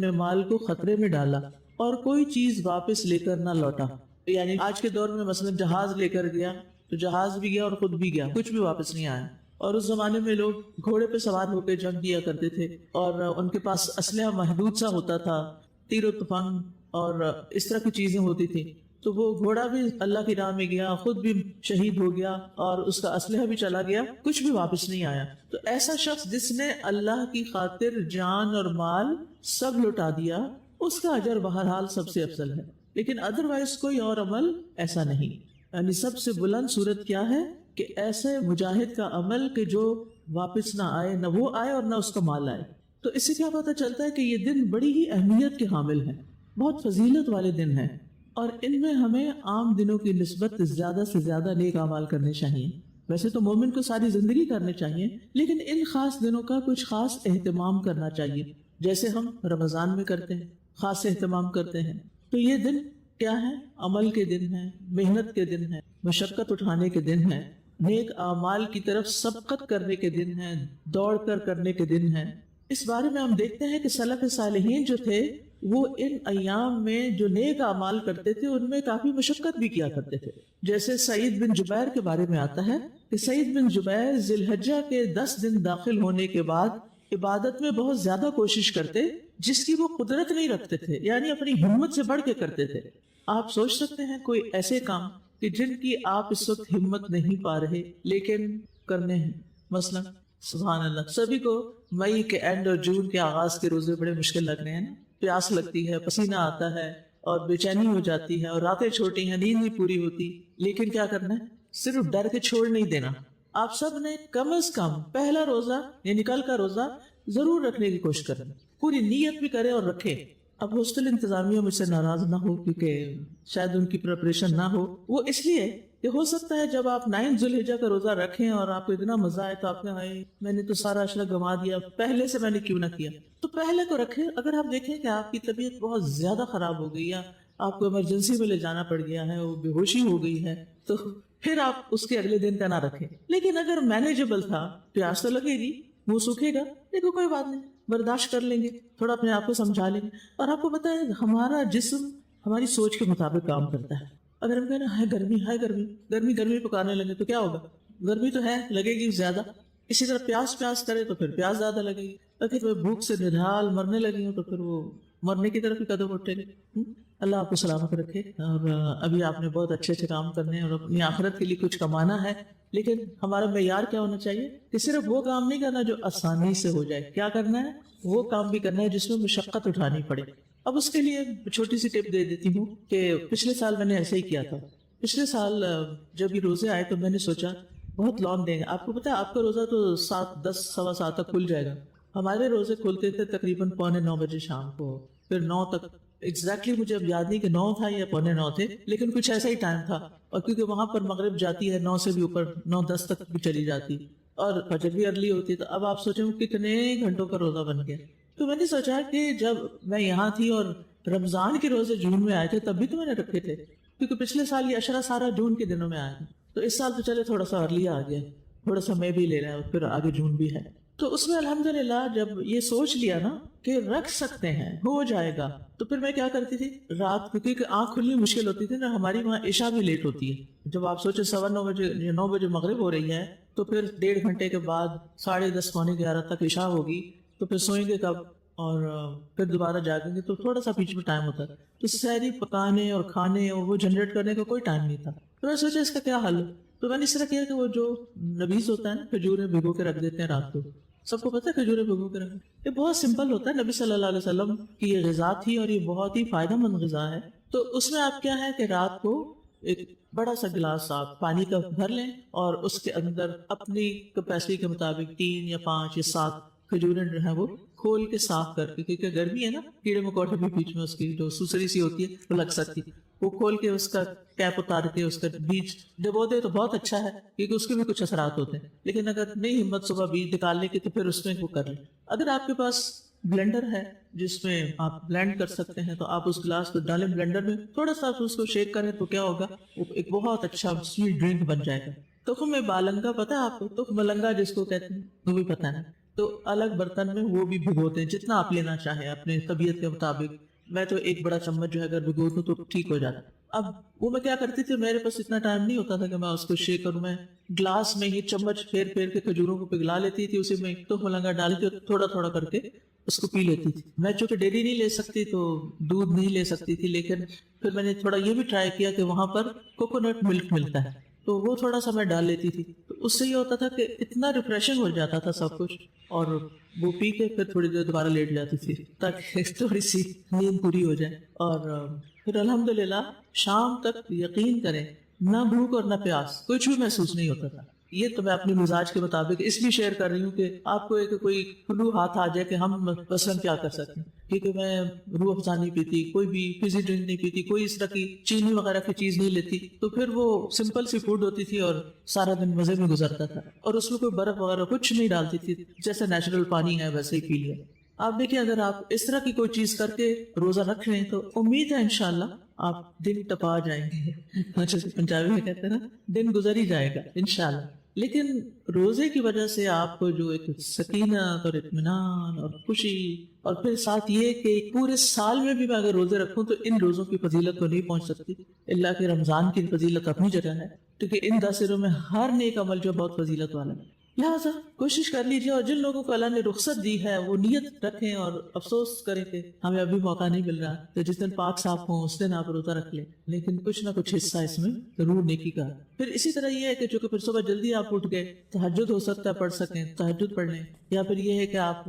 نے مال کو خطرے میں ڈالا اور کوئی چیز واپس لے کر نہ لوٹا. یعنی آج کے دور میں مثلا جہاز لے کر گیا تو جہاز بھی گیا اور خود بھی گیا، کچھ بھی واپس نہیں آیا. اور اس زمانے میں لوگ گھوڑے پہ سوار ہو کے جنگ کیا کرتے تھے اور ان کے پاس اسلحہ محدود سا ہوتا تھا، تیر و تفنگ اور اس طرح کی چیزیں ہوتی تھی. تو وہ گھوڑا بھی اللہ کی راہ میں گیا، خود بھی شہید ہو گیا اور اس کا اسلحہ بھی چلا گیا، کچھ بھی واپس نہیں آیا. تو ایسا شخص جس نے اللہ کی خاطر جان اور مال سب لٹا دیا، اس کا اجر بہرحال سب سے افضل ہے. لیکن ادروائز کوئی اور عمل ایسا نہیں. یعنی سب سے بلند صورت کیا ہے کہ ایسے مجاہد کا عمل کہ جو واپس نہ آئے، نہ وہ آئے اور نہ اس کا مال آئے. تو اس سے کیا پتہ چلتا ہے کہ یہ دن بڑی ہی اہمیت کے حامل ہیں، بہت فضیلت والے دن ہیں، اور ان میں ہمیں عام دنوں کی نسبت زیادہ سے زیادہ نیک اعمال کرنے چاہیے. ویسے تو مومن کو ساری زندگی کرنے چاہیے، لیکن ان خاص دنوں کا کچھ خاص اہتمام کرنا چاہیے، جیسے ہم رمضان میں کرتے ہیں، خاص اہتمام کرتے ہیں. تو یہ دن کیا ہے؟ عمل کے دن ہیں، محنت کے دن ہیں، مشقت اٹھانے کے دن ہیں، نیک اعمال کی طرف سبقت کرنے کے دن ہیں، دوڑ کر کرنے کے دن ہیں. اس بارے میں ہم دیکھتے ہیں کہ سلف صالحین جو تھے وہ ان ایام میں جو نیک اعمال کرتے تھے ان میں کافی مشقت بھی کیا کرتے تھے. جیسے سعید بن جبیر کے بارے میں آتا ہے کہ سعید بن جبیر ذی الحجہ کے 10 دن داخل ہونے کے بعد عبادت میں بہت زیادہ کوشش کرتے جس کی وہ قدرت نہیں رکھتے تھے، یعنی اپنی ہمت سے بڑھ کے کرتے تھے. آپ سوچ سکتے ہیں کوئی ایسے کام کہ جن کی آپ اس وقت ہمت نہیں پا رہے لیکن کرنے ہیں. مثلا سبحان اللہ، سبھی کو مئی کے اینڈ اور جون کے آغاز کے روزے بڑے مشکل لگ رہے ہیں نا. پیاس لگتی ہے، پسینہ آتا ہے اور بے چینی ہو جاتی ہے اور راتیں چھوٹی ہیں، نیند نہیں پوری ہوتی، لیکن کیا کرنا ہے؟ صرف ڈر کے چھوڑ نہیں دینا. آپ سب نے کم از کم پہلا روزہ یعنی کل کا روزہ ضرور رکھنے کی کوشش کریں، پوری نیت بھی کریں اور رکھیں. اب ہاسٹل انتظامیہ مجھ سے ناراض نہ ہو کیونکہ شاید ان کی پریپریشن نہ ہو، وہ اس لیے کہ ہو سکتا ہے جب آپ 9 ذی الحجہ کا روزہ رکھیں اور آپ کو اتنا مزہ آئے تو آپ نے بھائی میں نے تو سارا اشرا گنوا دیا، پہلے سے میں نے کیوں نہ کیا. تو پہلے کو رکھیں. اگر آپ دیکھیں کہ آپ کی طبیعت بہت زیادہ خراب ہو گئی یا آپ کو ایمرجنسی میں لے جانا پڑ گیا ہے، وہ بے ہوشی ہو گئی ہے، تو پھر آپ اس کے اگلے دن کا نہ رکھیں. لیکن اگر مینیجبل تھا، پیاس تو لگے گی، منہ سوکھے گا، دیکھو کوئی بات نہیں، برداشت کر لیں گے، تھوڑا اپنے آپ کو سمجھا لیں گے. اور آپ کو پتہ ہے ہمارا جسم ہماری سوچ کے مطابق کام کرتا ہے. اگر ہم کہنا ہے گرمی ہے، گرمی پکانے لگے تو کیا ہوگا؟ گرمی تو ہے، لگے گی زیادہ. اسی طرح پیاس کرے تو پھر پیاس زیادہ لگے گی. اگر وہ بھوک سے نڈھال مرنے لگی ہوں تو پھر وہ مرنے کی طرف ہی قدم اٹھے گے. اللہ آپ کو سلامت رکھے. اور ابھی آپ نے بہت اچھے اچھے کام کرنے ہیں اور اپنی آخرت کے لیے کچھ کمانا ہے، لیکن ہمارا معیار کیا ہونا چاہیے کہ صرف وہ کام نہیں کرنا جو آسانی سے ہو جائے. کیا کرنا ہے؟ وہ کام بھی کرنا ہے جس میں مشقت اٹھانی پڑے. اب اس کے لیے چھوٹی سی ٹپ دے دیتی ہوں کہ پچھلے سال میں نے ایسے ہی کیا تھا. پچھلے سال جب یہ روزے آئے تو میں نے سوچا بہت لانگ دیں گے. آپ کو پتا ہے آپ کا روزہ تو 7:10 سوا 7 تک کھل جائے گا. ہمارے روزے کھلتے تھے تقریباً 8:45 بجے شام کو، پھر 9 تک. ایگزیکٹلی مجھے اب یاد نہیں کہ 9 تھا یا 8:45 تھے، لیکن کچھ ایسا ہی ٹائم تھا. اور کیونکہ وہاں پر مغرب جاتی ہے 9 سے بھی اوپر، 9:10 تک بھی چلی جاتی اور فجر بھی ارلی ہوتی. تو اب آپ سوچیں کتنے گھنٹوں کا روزہ بن گیا. تو میں نے سوچا کہ جب میں یہاں تھی اور رمضان کے روزے جون میں آئے تھے تب بھی تو میں نے رکھے تھے، کیونکہ پچھلے سال یہ اشرا سارا جون کے دنوں میں آیا تھا. تو اس سال تو چلے تھوڑا سا ارلی آ گیا، تھوڑا سا میں بھی لے رہا ہوں، پھر آگے جون بھی ہے. تو اس میں الحمدللہ جب یہ سوچ لیا نا کہ رکھ سکتے ہیں، ہو جائے گا، تو پھر میں کیا کرتی تھی رات کو، کیونکہ آنکھ کھلنی مشکل ہوتی تھی نا، ہماری وہاں عشاء بھی لیٹ ہوتی ہے. جب آپ سوچے 9:15 بجے یا 9 بجے مغرب ہو رہی ہے تو پھر 1.5 گھنٹے کے بعد 10:30 پونے 11 تک عشاء ہوگی، تو پھر سوئیں گے کب اور پھر دوبارہ جاگیں گے، تو تھوڑا سا بیچ میں ٹائم ہوتا ہے. تو سحری پکانے اور کھانے اور وہ جنریٹ کرنے کا کوئی ٹائم نہیں تھا. تو میں سوچا اس کا کیا حل. تو میں نے اس طرح کیا کہ وہ جو نبیذ ہوتا ہے نا، کھجوریں بھگو کے رکھ دیتے ہیں رات کو. سب کو پتہ ہے کھجوریں بھگو کے رکھ، یہ بہت سمپل ہوتا ہے. نبی صلی اللہ علیہ وسلم کی یہ غذا تھی اور یہ بہت ہی فائدہ مند غذا ہے. تو اس میں آپ کیا ہے کہ رات کو ایک بڑا سا گلاس آپ پانی کا بھر لیں اور اس کے اندر اپنی کیپیسٹی کے مطابق 3 یا 5 یا 7 کھجوریں جو ہیں وہ کھول کے صاف کر کے، کیونکہ گرمی ہے نا، کیڑے مکوڑے بھی بیچ میں اس کی جو سوسری سی ہوتی ہے وہ لگ سکتی، وہ کھول کے اس کا کیپ اتار کے اس کا بیج ڈبو دے تو بہت اچھا ہے، کیونکہ اس کے بھی کچھ اثرات ہوتے ہیں. لیکن اگر نہیں ہمت صبح بیج نکالنے کی تو پھر اس میں وہ کر لیں. اگر آپ کے پاس بلینڈر ہے جس میں آپ بلینڈ کر سکتے ہیں تو آپ اس گلاس کو ڈالیں بلینڈر میں، تھوڑا سا اس کو شیک کریں تو کیا ہوگا، وہ ایک بہت اچھا سویٹ ڈرنک بن جائے گا. تخم بالنگا پتہ ہے آپ کو؟ تخم ملنگا جس کو کہتے ہیں وہ بھی پتہ ہے. تو الگ برتن میں وہ بھی بھگوتے ہیں، جتنا آپ لینا چاہیں اپنے طبیعت کے مطابق. میں تو ایک بڑا چمچ جو ہے اگر بھگو دوں تو ٹھیک ہو جاتا. اب وہ میں کیا کرتی تھی، میرے پاس اتنا ٹائم نہیں ہوتا تھا کہ میں اس کو شیک کروں. میں گلاس میں ہی چمچ پھیر پھیر کے کھجوروں کو پگھلا لیتی تھی، اسی میں تو ملنگا ڈال کے تھوڑا تھوڑا کر کے اس کو پی لیتی تھی. میں چونکہ ڈیری نہیں لے سکتی تو دودھ نہیں لے سکتی تھی، لیکن پھر میں نے تھوڑا یہ بھی ٹرائی کیا کہ وہاں پر کوکونٹ ملک ملتا ہے تو وہ تھوڑا سا میں ڈال لیتی تھی. تو اس سے یہ ہوتا تھا کہ اتنا ریفریشنگ ہو جاتا تھا سب کچھ، اور وہ پی کے پھر تھوڑی دیر دوبارہ لیٹ جاتی تھی تاکہ تھوڑی سی نیند پوری ہو جائے. اور پھر الحمدللہ شام تک یقین کریں نہ بھوک اور نہ پیاس کچھ بھی محسوس نہیں ہوتا تھا. یہ تو میں اپنے مزاج کے مطابق اس لیے شیئر کر رہی ہوں کہ آپ کو ایک کوئی کلو ہاتھ آ جائے کہ ہم مثلاً کیا کر سکتے ہیں. کیونکہ میں روح افزا نہیں پیتی، کوئی بھی فزی ڈرنک نہیں پیتی، کوئی اس طرح کی چینی وغیرہ کی چیز نہیں لیتی، تو پھر وہ سمپل سی فوڈ ہوتی تھی اور سارا دن مزے میں گزرتا تھا. اور اس میں کوئی برف وغیرہ کچھ نہیں ڈالتی تھی، جیسے نیچرل پانی ہے ویسے ہی پی لیا. آپ دیکھیں اگر آپ اس طرح کی کوئی چیز کر کے روزہ رکھ لیں تو امید ہے انشاءاللہ آپ دن ٹپا جائیں گے. پنجابی میں کہتے ہیں نا دن گزر ہی جائے گا انشاءاللہ. لیکن روزے کی وجہ سے آپ کو جو ایک سکینت اور اطمینان اور خوشی، اور پھر ساتھ یہ کہ پورے سال میں بھی میں اگر روزے رکھوں تو ان روزوں کی فضیلت کو نہیں پہنچ سکتی. اللہ کے رمضان کی فضیلت اپنی جگہ ہے، کیونکہ ان 10 دنوں میں ہر نیک عمل جو بہت فضیلت والا ہے. لہٰذا کوشش کر لیجیے، اور جن لوگوں کو اللہ نے رخصت دی ہے وہ نیت رکھیں اور افسوس کریں کہ ہمیں ابھی موقع نہیں مل رہا، تو جس دن پاک صاف ہوں اس دن آپ روزہ رکھ لیں، لیکن کچھ نہ کچھ حصہ اس میں ضرور نیکی کا. پھر اسی طرح یہ ہے کہ چونکہ پھر صبح جلدی آپ اٹھ گئے، تہجد ہو سکتا ہے پڑھ سکیں، تہجد پڑھ لیں، یا پھر یہ ہے کہ آپ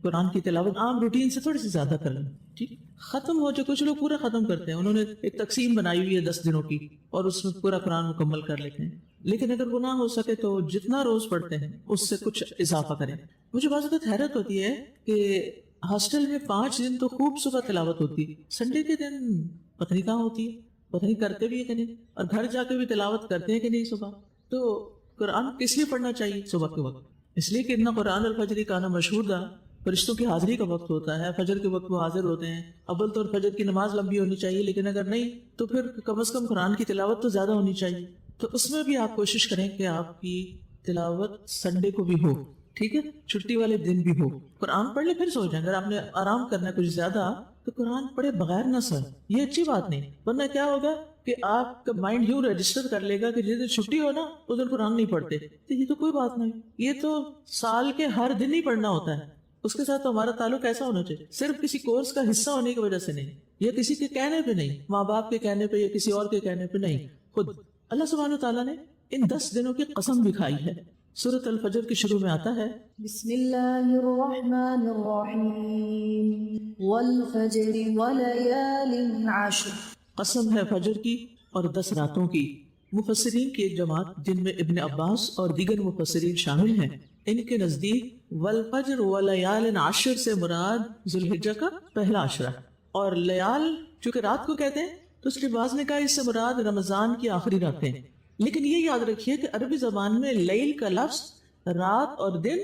قرآن کی تلاوت عام روٹین سے تھوڑی سی زیادہ کر لیں. ٹھیک ختم ہو جو کچھ لوگ پورا ختم کرتے ہیں، انہوں نے ایک تقسیم بنائی ہوئی ہے 10 دنوں کی اور اس میں پورا قرآن مکمل کر لیتے ہیں. لیکن اگر گناہ ہو سکے تو جتنا روز پڑھتے ہیں اس سے کچھ اضافہ کریں. مجھے بعض اوقات حیرت ہوتی ہے کہ ہاسٹل میں 5 دن تو خوب صبح تلاوت ہوتی ہے، سنڈے کے دن پتہ نہیں کہاں ہوتی ہے، پتہ نہیں کرتے بھی ہے کہ نہیں، اور گھر جا کے بھی تلاوت کرتے ہیں کہ نہیں صبح. تو قرآن کس لیے پڑھنا چاہیے صبح کے وقت؟ اس لیے کہ اتنا قرآن الفجر کا نام مشہور تھا. فرشتوں کی حاضری کا وقت ہوتا ہے، فجر کے وقت وہ حاضر ہوتے ہیں. اول طور فجر کی نماز لمبی ہونی چاہیے، لیکن اگر نہیں تو پھر کم از کم قرآن کی تلاوت تو زیادہ ہونی چاہیے. تو اس میں بھی آپ کوشش کریں کہ آپ کی تلاوت سنڈے کو بھی ہو، ٹھیک ہے، چھٹی والے دن بھی ہو. قرآن پڑھ لے پھر سو جائیں. اگر آپ نے آرام کرنا ہے کچھ زیادہ تو قرآن پڑھے بغیر نہ سوئیں، یہ اچھی بات نہیں. ورنہ کیا ہوگا کہ آپ کا مائنڈ یوں رجسٹر کر لے گا کہ جس دن چھٹی ہو نا اس دن قرآن نہیں پڑھتے. تو یہ تو کوئی بات نہیں، یہ تو سال کے ہر دن ہی پڑھنا ہوتا ہے. اس کے ساتھ تو ہمارا تعلق ایسا ہونا چاہیے، صرف کسی کورس کا حصہ ہونے کی وجہ سے نہیں، یا کسی کے کہنے پہ نہیں، ماں باپ کے کہنے پہ یا کسی اور کے کہنے پہ نہیں. خود اللہ سبحانہ تعالیٰ نے ان 10 دنوں کی قسم بھی کھائی ہے. سورۃ الفجر کے شروع میں آتا ہے بسم اللہ الرحمن الرحیم والفجر ولیال عشر. قسم ہے فجر کی اور 10 راتوں کی. مفسرین کی ایک جماعت جن میں ابن عباس اور دیگر مفسرین شامل ہیں، ان کے نزدیک والفجر ولیال عشر سے مراد ذوالحجہ کا پہلا عشرہ، اور لیال چونکہ رات کو کہتے ہیں تو اس کے بعض نے کہا اس سے مراد رمضان کی آخری راتیں. لیکن یہ یاد رکھیے کہ عربی زبان میں لیل کا لفظ رات اور دن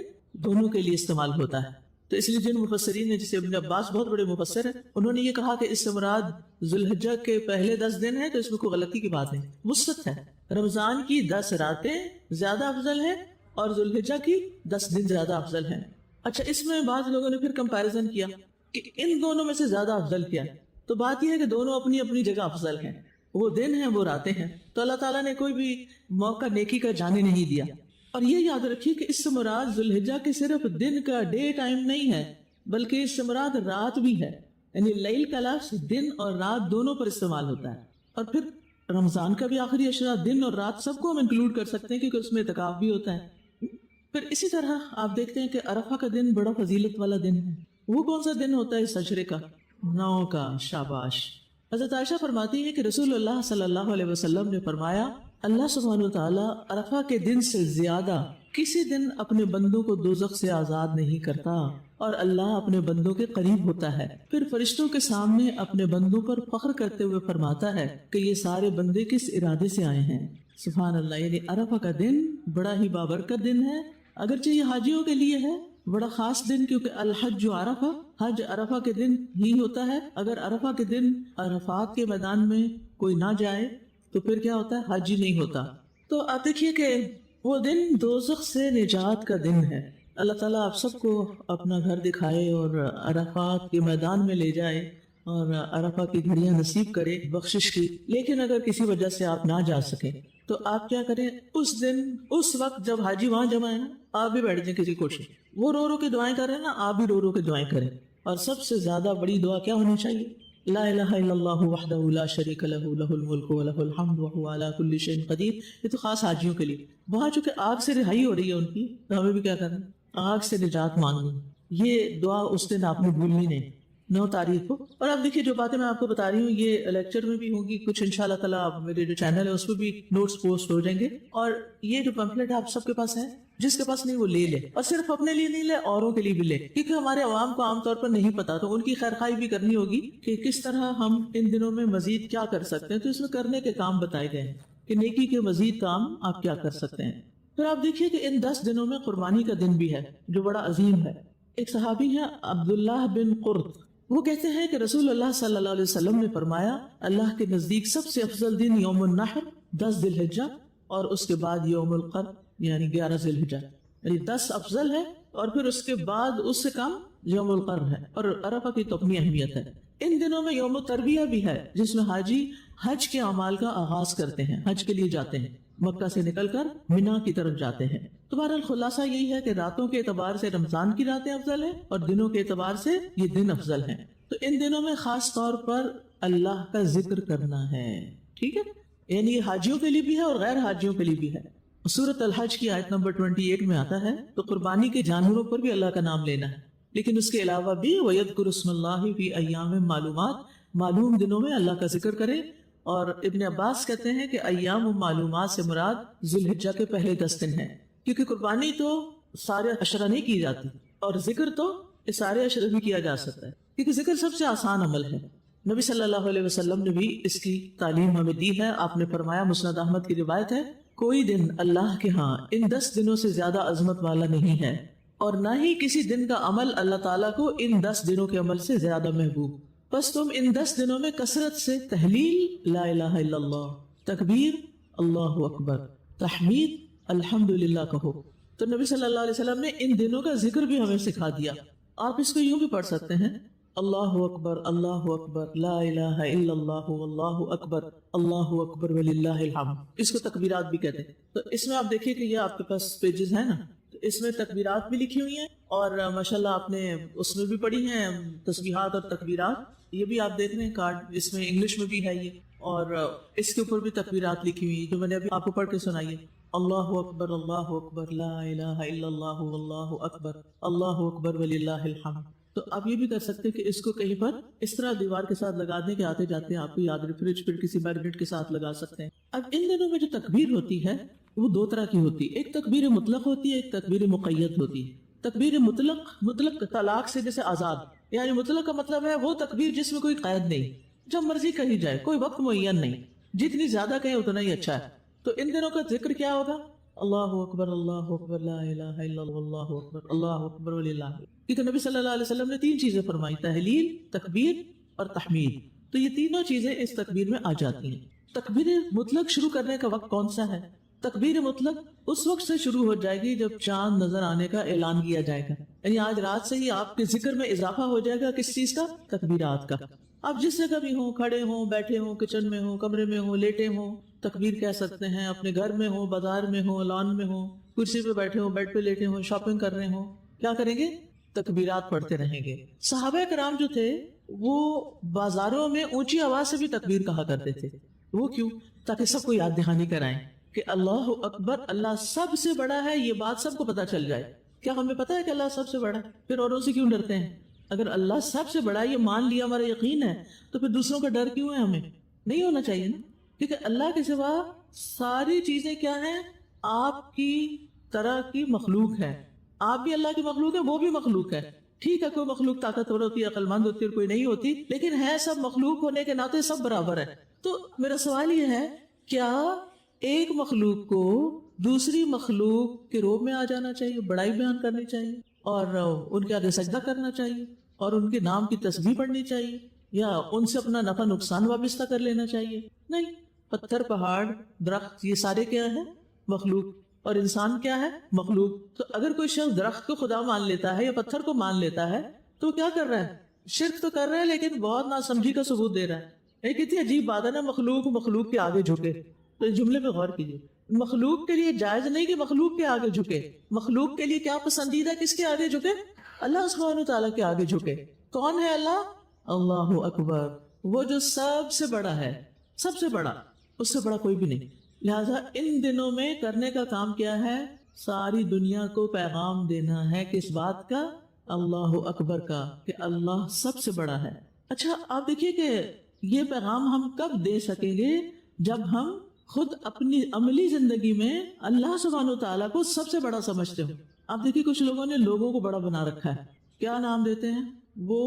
دونوں کے لیے استعمال ہوتا ہے. تو اس لیے جن مفسرین نے، جیسے ابن عباس بہت بڑے مفسر ہیں، انہوں نے یہ کہا کہ اس سے مراد ذوالحجہ کے پہلے 10 دن ہیں، تو اس میں کوئی غلطی کی بات نہیں، وسعت ہے. رمضان کی 10 راتیں زیادہ افضل ہیں اور ذوالحجہ کی 10 دن زیادہ افضل ہیں. اچھا، اس میں بعض لوگوں نے پھر کمپیریزن کیا کہ ان دونوں میں سے زیادہ افضل کیا ہے. تو بات یہ ہے کہ دونوں اپنی اپنی جگہ افضل ہیں، وہ دن ہیں وہ راتیں ہیں. تو اللہ تعالیٰ نے کوئی بھی موقع نیکی کا جانے نہیں دیا. اور یہ یاد رکھیے کہ اس سے مراد ذوالحجہ کے صرف دن کا ڈے ٹائم نہیں ہے، بلکہ اس سے مراد رات بھی ہے. یعنی لیل کا لفظ دن اور رات دونوں پر استعمال ہوتا ہے. اور پھر رمضان کا بھی آخری عشرہ دن اور رات سب کو ہم انکلوڈ کر سکتے ہیں، کیونکہ اس میں اعتکاف بھی ہوتا ہے. پھر اسی طرح آپ دیکھتے ہیں کہ عرفہ کا دن بڑا فضیلت والا دن ہے. وہ کون سا دن ہوتا ہے اس عشرے کا؟ 9 کا. شاباش. حضرت عائشہ فرماتی ہے کہ رسول اللہ صلی اللہ علیہ وسلم نے فرمایا اللہ سبحانہ وتعالی عرفہ کے دن سے زیادہ کسی دن اپنے بندوں کو دوزخ سے آزاد نہیں کرتا، اور اللہ اپنے بندوں کے قریب ہوتا ہے. پھر فرشتوں کے سامنے اپنے بندوں پر فخر کرتے ہوئے فرماتا ہے کہ یہ سارے بندے کس ارادے سے آئے ہیں. سبحان اللہ. یعنی عرفہ کا دن بڑا ہی بابرکت دن ہے، اگرچہ یہ حاجیوں کے لیے ہے بڑا خاص دن، کیونکہ الحج عرفہ، حج عرفہ کے دن ہی ہوتا ہے. اگر عرفہ کے دن عرفات کے میدان میں کوئی نہ جائے تو پھر کیا ہوتا ہے؟ حج ہی نہیں ہوتا. تو آپ دیکھیے کہ وہ دن دوزخ سے نجات کا دن ہے. اللہ تعالیٰ آپ سب کو اپنا گھر دکھائے اور عرفات کے میدان میں لے جائے اور عرفہ کی گھڑیاں نصیب کرے بخشش کی. لیکن اگر کسی وجہ سے آپ نہ جا سکیں تو آپ کیا کریں, اس دن اس وقت جب حاجی وہاں جمع ہے نا, آپ بھی بیٹھ جائیں کسی کوشش. وہ رو رو کے دعائیں کر رہے ہیں نا, آپ بھی رو رو کے دعائیں کریں. اور سب سے زیادہ بڑی دعا کیا ہونی چاہیے؟ لا الہ الا اللہ وحدہ لا شریک لہ لہ الملک ولہ الحمد وہو علی کل شیء قدیر. یہ تو خاص حاجیوں کے لیے. وہاں چونکہ آگ سے رہائی ہو رہی ہے ان کی, تو ہمیں بھی کیا کرنا, آگ سے نجات مانگنی. یہ دعا اس دن آپ نے بھولنی نہیں, 9 تاریخ کو. اور اب دیکھیے جو باتیں میں آپ کو بتا رہی ہوں یہ لیکچر میں بھی ہوں گی, کچھ انشاءاللہ تعالیٰ میرے جو چینل ہے اس پہ بھی نوٹس پوسٹ ہو جائیں گے. اور یہ جو پمفلٹ آپ سب کے پاس ہے, جس کے پاس نہیں وہ لے لے, اور صرف اپنے لیے نہیں لے, اوروں کے لیے بھی لے, کیونکہ ہمارے عوام کو عام طور پر نہیں پتا, تو ان کی خیرخواہی بھی کرنی ہوگی کہ کس طرح ہم ان دنوں میں مزید کیا کر سکتے ہیں. تو اس میں کرنے کے کام بتائے گئے ہیں کہ نیکی کے مزید کام آپ کیا کر سکتے ہیں. پھر آپ دیکھیے کہ ان 10 دنوں میں قربانی کا دن بھی ہے جو بڑا عظیم ہے. ایک صحابی ہے عبداللہ بن قرط, وہ کہتے ہیں کہ رسول اللہ صلی اللہ علیہ وسلم نے فرمایا, اللہ کے نزدیک سب سے افضل دن یوم النحر 10 ذی الحجہ, اور اس کے بعد یوم القر یعنی 11 ذی الحجہ, یعنی 10 افضل ہے, اور پھر اس کے بعد اس سے کم یوم القر ہے. اور عرفہ کی تو اپنی اہمیت ہے. ان دنوں میں یوم التربیہ بھی ہے, جس میں حاجی حج کے اعمال کا آغاز کرتے ہیں, حج کے لیے جاتے ہیں, مکہ سے نکل کر مینا کی طرف جاتے ہیں. تو بہرحال خلاصہ یہی ہے کہ راتوں کے اعتبار سے رمضان کی راتیں افضل ہیں, اور دنوں کے اعتبار سے یہ دن افضل ہیں. تو ان دنوں میں خاص طور پر اللہ کا ذکر کرنا ہے, ٹھیک ہے, یعنی یہ حاجیوں کے لیے بھی ہے اور غیر حاجیوں کے لیے بھی ہے. سورۃ الحج کی آیت نمبر 28 میں آتا ہے, تو قربانی کے جانوروں پر بھی اللہ کا نام لینا ہے, لیکن اس کے علاوہ بھی وَيَذْكُرُ اسْمَ اللَّهِ فِي أَيَّامٍ معلومات, معلوم دنوں میں اللہ کا ذکر کرے. اور ابن عباس کہتے ہیں کہ ایام و معلومات سے مراد ذی الحجہ کے پہلے 10 دن ہیں, کیونکہ قربانی تو سارے عشرہ نہیں کی جاتی, اور ذکر تو سارے عشرہ بھی کیا جا سکتا ہے, کیونکہ ذکر سب سے آسان عمل ہے. نبی صلی اللہ علیہ وسلم نے بھی اس کی تعلیم ہمیں دی ہے. آپ نے فرمایا, مسند احمد کی روایت ہے, کوئی دن اللہ کے ہاں ان 10 دنوں سے زیادہ عظمت والا نہیں ہے, اور نہ ہی کسی دن کا عمل اللہ تعالیٰ کو ان 10 دنوں کے عمل سے زیادہ محبوب. بس تم ان 10 دنوں میں کثرت سے تحلیل لا الہ الا اللہ, تکبیر اللہ اکبر, تحمید الحمدللہ کہو. تو نبی صلی اللہ علیہ وسلم نے ان دنوں کا ذکر بھی ہمیں سکھا دیا. آپ اس کو یوں بھی پڑھ سکتے ہیں, اللہ اکبر لا الہ الا اللہ واللہ اکبر وللہ الحمد. اس کو تکبیرات بھی کہتے ہیں. تو اس میں آپ دیکھیے کہ یہ آپ کے پاس پیجز ہیں نا, تو اس میں تکبیرات بھی لکھی ہوئی ہیں, اور ماشاءاللہ آپ نے اس میں بھی پڑھی ہیں تسبیحات اور تکبیرات. یہ بھی آپ دیکھ رہے ہیں کارڈ, اس میں انگلش میں بھی ہے یہ, اور اس کے اوپر بھی تکبیرات لکھی ہوئی جو میں نے ابھی آپ کو پڑھ کے سنائی ہے. اللہ اکبر لا الہ الا اللہ واللہ اکبر وللہ الحمد. تو آپ یہ بھی کر سکتے ہیں کہ اس کو کہیں پر اس طرح دیوار کے ساتھ لگا دیں کہ آتے جاتے ہیں آپ کو یاد رہے, فریج پہ کسی میگنیٹ کے ساتھ لگا سکتے ہیں. اب ان دنوں میں جو تکبیر ہوتی ہے وہ 2 طرح کی ہوتی ہے, ایک تکبیر مطلق ہوتی ہے, ایک تکبیر مقید ہوتی ہے. تکبیر مطلق طلاق سے جیسے آزاد, یعنی مطلق کا مطلب ہے وہ تکبیر جس میں کوئی قید نہیں, جب مرضی کہی جائے, کوئی وقت معین نہیں, جتنی زیادہ کہیں اتنا ہی اچھا ہے. تو ان دنوں کا ذکر کیا ہوگا؟ اللہ اکبر لا الہ الا اللہ اللہ اکبر وللہ. کیونکہ نبی صلی اللہ علیہ وسلم نے 3 چیزیں فرمائی, تحلیل, تکبیر اور تحمید. تو یہ تینوں چیزیں اس تکبیر میں آ جاتی ہیں. تکبیر مطلق شروع کرنے کا وقت کون سا ہے؟ تکبیر مطلق اس وقت سے شروع ہو جائے گی جب چاند نظر آنے کا اعلان کیا جائے گا, یعنی آج رات سے ہی آپ کے ذکر میں اضافہ ہو جائے گا. کس چیز کا؟ تکبیرات کا. آپ جس جگہ بھی ہوں, کھڑے ہوں, بیٹھے ہوں, کچن میں ہوں, کمرے میں ہوں, لیٹے ہوں, تکبیر کہہ سکتے ہیں. اپنے گھر میں ہوں, بازار میں ہوں, لان میں ہوں, کرسی پہ بیٹھے ہوں, بیڈ پہ لیٹے ہوں, شاپنگ کر رہے ہوں, کیا کریں گے؟ تکبیرات پڑھتے رہیں گے. صحابہ کرام جو تھے وہ بازاروں میں اونچی آواز سے بھی تکبیر کہا کرتے تھے. وہ کیوں؟ تاکہ سب کو یاد دہانی کرائیں کہ اللہ اکبر, اللہ سب سے بڑا ہے, یہ بات سب کو پتا چل جائے. کیا ہمیں پتا ہے کہ اللہ سب سے بڑا ہے؟ پھر اوروں سے کیوں ڈرتے ہیں؟ اگر اللہ سب سے بڑا ہے, یہ مان لیا, ہمارا یقین ہے, تو پھر دوسروں کا ڈر کیوں ہے؟ ہمیں نہیں ہونا چاہیے نا, کیونکہ اللہ کے سوا ساری چیزیں کیا ہیں؟ آپ کی طرح کی مخلوق ہے. آپ بھی اللہ کی مخلوق ہے, وہ بھی مخلوق ہے. ٹھیک ہے, کوئی مخلوق طاقتور ہوتی ہے, عقل مند ہوتی ہے, کوئی نہیں ہوتی, لیکن ہے سب مخلوق ہونے کے ناطے سب برابر ہے. تو میرا سوال یہ ہے, کیا ایک مخلوق کو دوسری مخلوق کے روب میں آ جانا چاہیے, بڑائی بیان کرنی چاہیے, اور ان کے آگے سجدہ کرنا چاہیے, اور ان کے نام کی تسبیح پڑھنی چاہیے, یا ان سے اپنا نفع نقصان وابستہ کر لینا چاہیے؟ نہیں. پتھر, پہاڑ, درخت, یہ سارے کیا ہیں؟ مخلوق. اور انسان کیا ہے؟ مخلوق. تو اگر کوئی شخص درخت کو خدا مان لیتا ہے یا پتھر کو مان لیتا ہے تو کیا کر رہا ہے؟ شرک تو کر رہا ہے لیکن بہت ناسمجھی کا ثبوت دے رہا ہے. یہ کتنی عجیب بات ہے نا، مخلوق کے آگے جھکے. تو اس جملے میں غور کیجیے، مخلوق کے لیے جائز نہیں کہ مخلوق کے آگے جھکے. مخلوق کے لیے کیا پسندیدہ، کس کے آگے جھکے؟ اللہ سبحانہ تعالیٰ کے آگے جھکے. کون ہے اللہ؟ اللہ اکبر، وہ جو سب سے بڑا ہے، سب سے بڑا، اس سے بڑا کوئی بھی نہیں. لہذا ان دنوں میں کرنے کا کام کیا ہے؟ ساری دنیا کو پیغام دینا ہے کس بات کا؟ اللہ اکبر کا، کہ اللہ سب سے بڑا ہے. اچھا آپ دیکھیے کہ یہ پیغام ہم کب دے سکیں گے؟ جب ہم خود اپنی عملی زندگی میں اللہ سبحانہ تعالیٰ کو سب سے بڑا سمجھتے ہو. آپ دیکھیے کچھ لوگوں نے لوگوں کو بڑا بنا رکھا ہے. کیا نام دیتے ہیں؟ وہ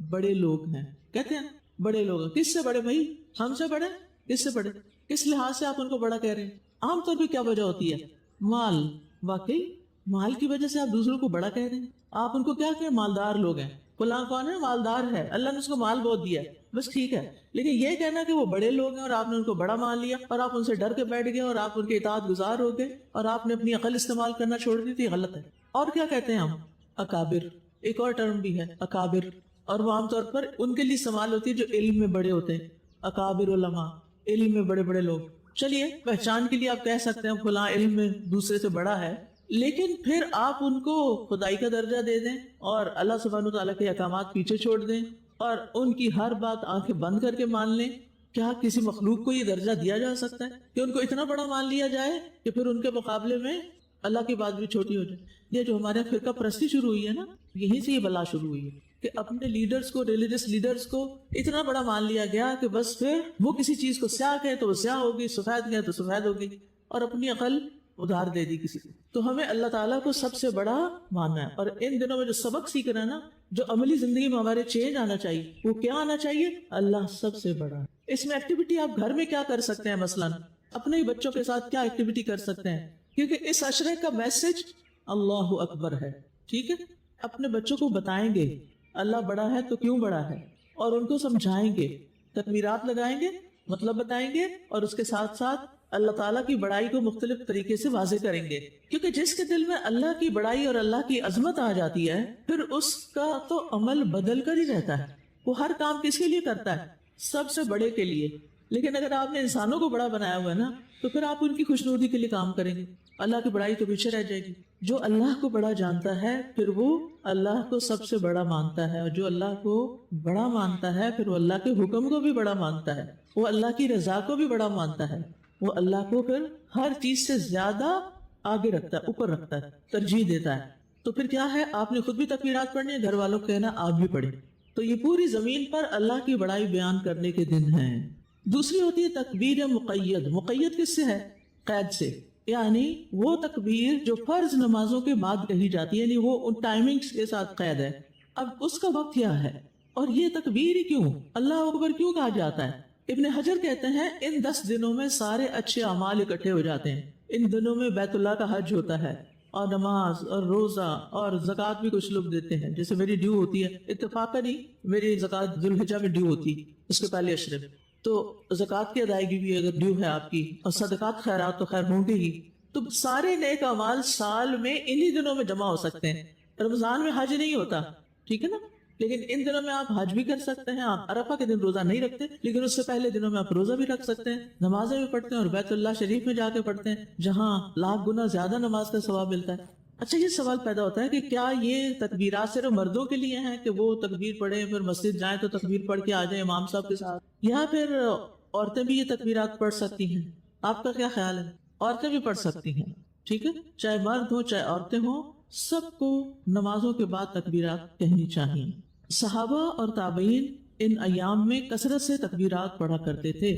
بڑے لوگ ہیں، کہتے ہیں بڑے لوگ ہیں. کس سے بڑے بھائی؟ ہم سے بڑے؟ کس سے بڑے؟ کس لحاظ سے آپ ان کو بڑا کہہ رہے ہیں؟ عام طور پہ کیا وجہ ہوتی ہے؟ مال. واقعی مال کی وجہ سے آپ دوسروں کو بڑا کہہ رہے ہیں. آپ ان کو کیا کہیں؟ مالدار لوگ ہیں. فلاں کون ہے؟ مالدار ہے، اللہ نے اس کو مال بہت دیا ہے، بس ٹھیک ہے. لیکن یہ کہنا کہ وہ بڑے لوگ ہیں اور آپ نے ان کو بڑا مان لیا اور آپ ان سے ڈر کے بیٹھ گئے اور آپ ان کے اطاعت گزار ہو گئے اور آپ نے اپنی عقل استعمال کرنا چھوڑ دی تھی، غلط ہے. اور کیا کہتے ہیں ہم؟ اکابر. ایک اور ٹرم بھی ہے اکابر، اور وہ عام طور پر ان کے لیے استعمال ہوتی ہے جو علم میں بڑے ہوتے ہیں. اکابر علماء، علم میں بڑے بڑے لوگ. چلیے پہچان کے لیے آپ کہہ سکتے ہیں فلاں علم میں دوسرے سے بڑا ہے، لیکن پھر آپ ان کو خدائی کا درجہ دے دیں اور اللہ سبحانہ تعالیٰ کے احکامات پیچھے چھوڑ دیں اور ان کی ہر بات آنکھیں بند کر کے مان لیں. کیا کسی مخلوق کو یہ درجہ دیا جا سکتا ہے کہ ان کو اتنا بڑا مان لیا جائے کہ پھر ان کے مقابلے میں اللہ کی بات بھی چھوٹی ہو جائے؟ یہ جو ہمارے فرقہ پرستی شروع ہوئی ہے نا، یہیں سے یہ بلا شروع ہوئی ہے کہ اپنے لیڈرز کو، ریلیجس لیڈرز کو اتنا بڑا مان لیا گیا کہ بس پھر وہ کسی چیز کو سیاہ کہے تو وہ سیاہ ہوگی، سفید کہے تو سفید ہوگی، اور اپنی عقل ادھار دے دی کسی کو. تو ہمیں اللہ تعالیٰ کو سب سے بڑا ماننا ہے. اور ان دنوں میں جو سبق سیکھ رہے ہیں نا، جو عملی زندگی میں ہمارے چینج آنا چاہیے، وہ کیا آنا چاہیے؟ اللہ سب سے بڑا. اس میں ایکٹیویٹی آپ گھر میں کیا کر سکتے ہیں؟ مثلا اپنے ہی بچوں کے ساتھ کیا ایکٹیویٹی کر سکتے ہیں؟ کیونکہ اس عشرے کا میسج اللہ اکبر ہے. ٹھیک ہے، اپنے بچوں کو بتائیں گے اللہ بڑا ہے تو کیوں بڑا ہے، اور ان کو سمجھائیں گے، تکبیرات لگائیں گے، مطلب بتائیں گے، اور اس کے ساتھ ساتھ اللہ تعالیٰ کی بڑائی کو مختلف طریقے سے واضح کریں گے. کیونکہ جس کے دل میں اللہ کی بڑائی اور اللہ کی عظمت آ جاتی ہے، پھر اس کا تو عمل بدل کر ہی رہتا ہے. وہ ہر کام کس کے لیے کرتا ہے؟ سب سے بڑے کے لیے. لیکن اگر آپ نے انسانوں کو بڑا بنایا ہوا ہے نا، تو پھر آپ ان کی خوشنودی کے لیے کام کریں گے، اللہ کی بڑائی تو پیچھے رہ جائے گی. جو اللہ کو بڑا جانتا ہے پھر وہ اللہ کو سب سے بڑا مانتا ہے، اور جو اللہ کو بڑا مانتا ہے پھر وہ اللہ کے حکم کو بھی بڑا مانتا ہے، وہ اللہ کی رضا کو بھی بڑا مانتا ہے، وہ اللہ کو پھر ہر چیز سے زیادہ آگے رکھتا ہے، اوپر رکھتا ہے، ترجیح دیتا ہے. تو پھر کیا ہے؟ آپ نے خود بھی تکبیرات پڑھنی ہے، گھر والوں کو کہنا آپ بھی پڑھیں. تو یہ پوری زمین پر اللہ کی بڑائی بیان کرنے کے دن ہیں. دوسری ہوتی ہے تکبیر مقید. مقید کس سے ہے؟ قید سے. یعنی وہ تکبیر جو فرض نمازوں کے بعد کہی جاتی ہے، یعنی وہ ان ٹائمنگز کے ساتھ قید ہے. اب اس کا وقت کیا ہے اور یہ تکبیر ہی کیوں، اللہ اکبر کیوں کہا جاتا ہے؟ ابن حجر کہتے ہیں ان 10 دنوں میں سارے اچھے اعمال اکٹھے ہو جاتے ہیں. ان دنوں میں بیت اللہ کا حج ہوتا ہے اور نماز اور روزہ اور زکوٰۃ بھی کچھ لوگ دیتے ہیں. جیسے میری ڈیو ہوتی ہے، اتفاقاً ہی میری زکوٰۃ ذوالحجہ میں ڈیو ہوتی ہے، اس کے پہلے عشرے میں. تو زکوٰۃ کی ادائیگی بھی اگر ڈیو ہے آپ کی، اور صدقات خیرات تو خیر ہوں گے ہی. تو سارے نیک اعمال سال میں انہی دنوں میں جمع ہو سکتے ہیں. رمضان میں حج نہیں ہوتا، ٹھیک ہے نا، لیکن ان دنوں میں آپ حج بھی کر سکتے ہیں. آپ عرفہ کے دن روزہ نہیں رکھتے، لیکن اس سے پہلے دنوں میں آپ روزہ بھی رکھ سکتے ہیں، نمازیں بھی پڑھتے ہیں، اور بیت اللہ شریف میں جا کے پڑھتے ہیں جہاں لاکھ گنا زیادہ نماز کا ثواب ملتا ہے. اچھا یہ سوال پیدا ہوتا ہے کہ کیا یہ تکبیرات صرف مردوں کے لیے ہیں کہ وہ تکبیر پڑھیں پھر مسجد جائیں تو تکبیر پڑھ کے آ جائیں امام صاحب کے ساتھ، یا پھر عورتیں بھی یہ تکبیرات پڑھ سکتی ہیں؟ آپ کا کیا خیال ہے؟ عورتیں بھی پڑھ سکتی ہیں، ٹھیک ہے، چاہے مرد ہوں چاہے عورتیں ہوں، سب کو نمازوں کے بعد تکبیرات کہنی چاہیے. صحابہ اور تابعین ان ایام میں کثرت سے تکبیرات پڑھا کرتے تھے.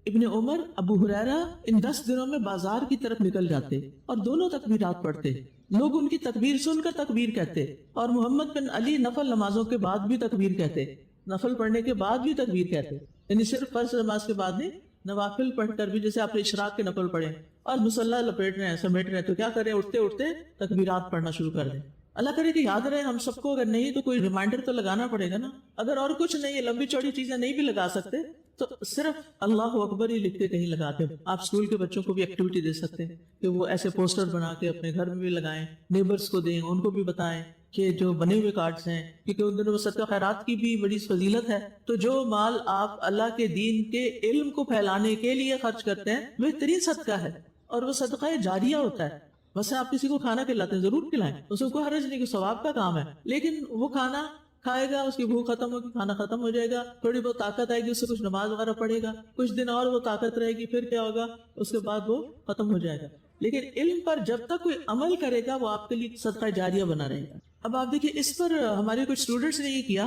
ابن عمر، ابو ہریرہ ان 10 دنوں میں بازار کی طرف نکل جاتے اور دونوں تکبیرات پڑھتے. لوگ ان کی تکبیر سن کر تکبیر کہتے، اور محمد بن علی نفل نمازوں کے بعد بھی تکبیر کہتے، نفل پڑھنے کے بعد بھی تکبیر کہتے، یعنی صرف فرض نماز کے بعد نہیں، نوافل پڑھ کر بھی. جیسے آپ نے اشراق کے نفل پڑھے اور مصلی لپیٹ رہے ہیں، سمیٹ رہے ہیں، تو کیا کریں؟ اٹھتے اٹھتے تکبیرات پڑھنا شروع کر دیں. اللہ کرے کہ یاد رہے ہم سب کو. اگر نہیں تو کوئی ریمائنڈر تو لگانا پڑے گا نا. اگر اور کچھ نہیں ہے، لمبی چوڑی چیزیں نہیں بھی لگا سکتے تو صرف اللہ اکبر ہی لکھ کے کہیں لگاتے ہیں. آپ اسکول کے بچوں کو بھی ایکٹیویٹی دے سکتے ہیں کہ وہ ایسے پوسٹر بنا کے اپنے گھر میں بھی لگائیں, نیبرز کو دیں, ان کو بھی بتائیں کہ جو بنے ہوئے کارڈز ہیں, کیونکہ ان دنوں میں صدقہ خیرات کی بھی بڑی فضیلت ہے. تو جو مال آپ اللہ کے دین کے علم کو پھیلانے کے لیے خرچ کرتے ہیں بہترین صدقہ ہے, اور وہ صدقہ جاریہ ہوتا ہے. بس آپ کسی کو کھانا کھلاتے ہیں, ضرور کھلائیں, اس کو کوئی حرج نہیں, کہ ثواب کا کام ہے. لیکن وہ کھانا کھائے گا, اس کی بھوک ختم ہوگی, کھانا ختم ہو جائے گا, تھوڑی بہت طاقت آئے گی, اس سے کچھ نماز وغیرہ پڑھے گا, کچھ دن اور وہ طاقت رہے گی, پھر کیا ہوگا, اس کے بعد وہ ختم ہو جائے گا. لیکن علم پر جب تک کوئی عمل کرے گا وہ آپ کے لیے صدقہ جاریہ بنا رہے گا. اب آپ دیکھیں اس پر ہمارے کچھ اسٹوڈنٹس نے یہ کیا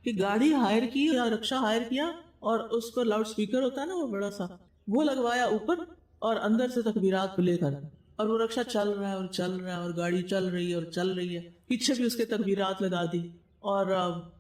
کہ گاڑی ہائر کی یا رکشہ ہائر کیا, اور اس پر لاؤڈ اسپیکر ہوتا ہے نا وہ بڑا سا, وہ لگوایا اوپر, اور اندر سے تکبیرات پلے کر, اور وہ رکشہ چل رہا ہے اور چل رہا ہے, اور گاڑی چل رہی ہے اور چل رہی ہے, پیچھے بھی اس کے تکبیرات لگا دی, اور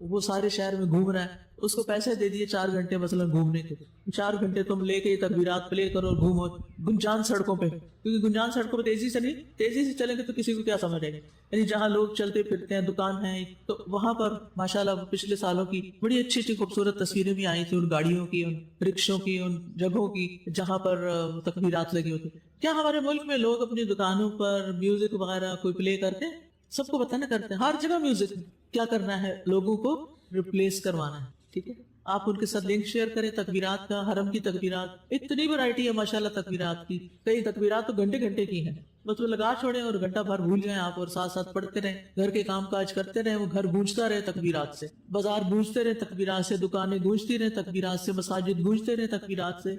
وہ سارے شہر میں گھوم رہا ہے. اس کو پیسے دے دیے 4 گھنٹے مثلا گھومنے کے, 4 گھنٹے تم لے کے تکبیرات پلے کرو اور گھومو گنجان سڑکوں پہ, کیونکہ گنجان سڑکوں پہ تیزی سے چلیں گے تو کسی کو کیا سمجھ آئے گا. یعنی جہاں لوگ چلتے پھرتے ہیں, دکان ہیں, تو وہاں پر ماشاءاللہ پچھلے سالوں کی بڑی اچھی اچھی خوبصورت تصویریں بھی آئی تھی ان گاڑیوں کی, ان رکشوں کی, ان جگہوں کی جہاں پر تکبیرات لگی ہوتی. کیا ہمارے ملک میں لوگ اپنی دکانوں پر میوزک وغیرہ کوئی پلے کرتے ہیں؟ سب کو پتہ نہ کرتے ہیں, ہر جگہ میوزک. کیا کرنا ہے, لوگوں کو ریپلیس کروانا ہے. ٹھیک ہے, آپ ان کے ساتھ لنک شیئر کریں تکبیرات کا, حرم کی تکبیرات, اتنی ورائٹی ہے ماشاءاللہ تکبیرات کی. کئی تکبیرات تو گھنٹے گھنٹے کی ہیں, بس وہ لگا چھوڑیں اور گھنٹہ بھر بھول جائیں آپ, اور ساتھ ساتھ پڑھتے رہیں, گھر کے کام کاج کرتے رہیں, وہ گھر گونجتا رہے تکبیرات سے, بازار گونجتے رہے تکبیرات سے, دکانیں گونجتی رہے تکبیرات سے, مساجد گونجتے رہے تکبیرات سے.